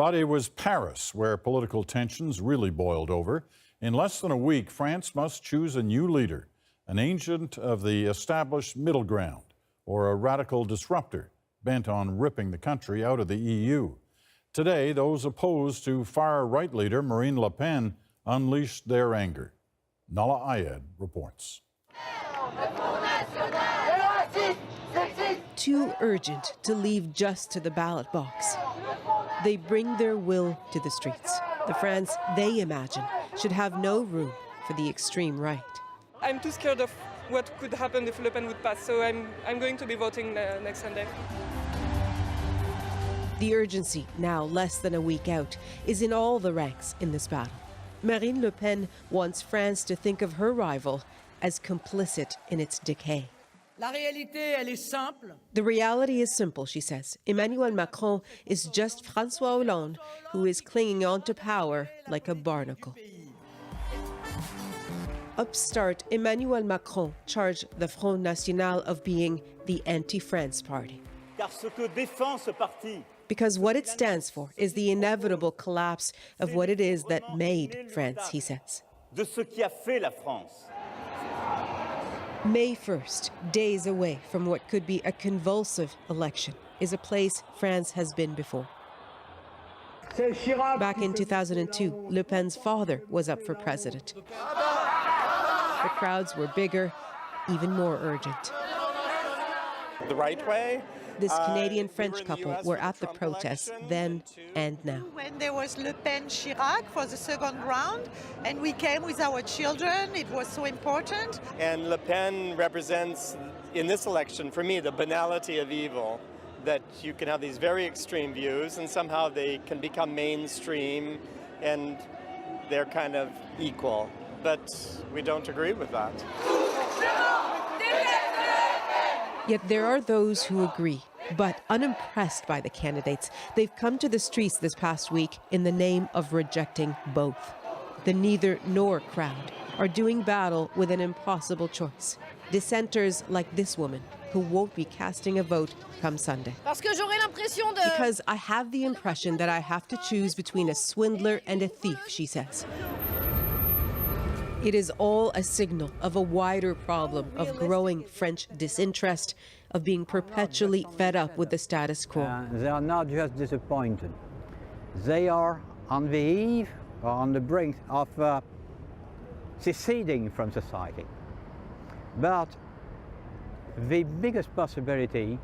But it was Paris where political tensions really boiled over. In less than a week, France must choose a new leader, an agent of the established middle ground, or a radical disruptor bent on ripping the country out of the EU. Today, those opposed to far-right leader Marine Le Pen unleashed their anger. Nala Ayed reports. Too urgent to leave just to the ballot box. They bring their will to the streets. The France they imagine should have no room for the extreme right. I'm too scared of what could happen if Le Pen would pass, so I'm going to be voting next Sunday. The urgency, now less than a week out, is in all the ranks in this battle. Marine Le Pen wants France to think of her rival as complicit in its decay. The reality is simple, she says. Emmanuel Macron is just François Hollande, who is clinging on to power like a barnacle. Upstart Emmanuel Macron charged the Front National of being the anti-France party. Because what it stands for is the inevitable collapse of what it is that made France, he says. May 1st, days away from what could be a convulsive election, is a place France has been before. Back in 2002, Le Pen's father was up for president. The crowds were bigger, even more urgent. The right way? This Canadian-French couple were at the protests then and now. When there was Le Pen-Chirac for the second round, and we came with our children, it was so important. And Le Pen represents, in this election, for me, the banality of evil, that you can have these very extreme views and somehow they can become mainstream and they're kind of equal. But we don't agree with that. Yet there are those who agree, but unimpressed by the candidates. They've come to the streets this past week in the name of rejecting both. The neither nor crowd are doing battle with an impossible choice. Dissenters like this woman, who won't be casting a vote come Sunday. Because I have the impression that I have to choose between a swindler and a thief, she says. It is all a signal of a wider problem of growing French disinterest, of being perpetually fed up with the status quo. They are not just disappointed. They are on the eve or on the brink of seceding from society. But the biggest possibility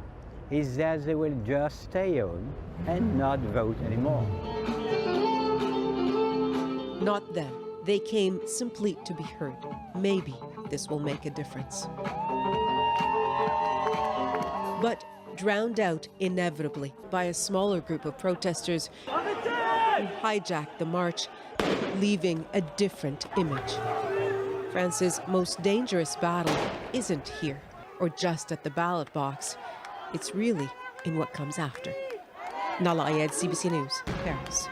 is that they will just stay home and not vote anymore. Not them. They came simply to be heard. Maybe this will make a difference. But drowned out inevitably by a smaller group of protesters who hijacked the march, leaving a different image. France's most dangerous battle isn't here or just at the ballot box. It's really in what comes after. Nala Ayed, CBC News, Paris.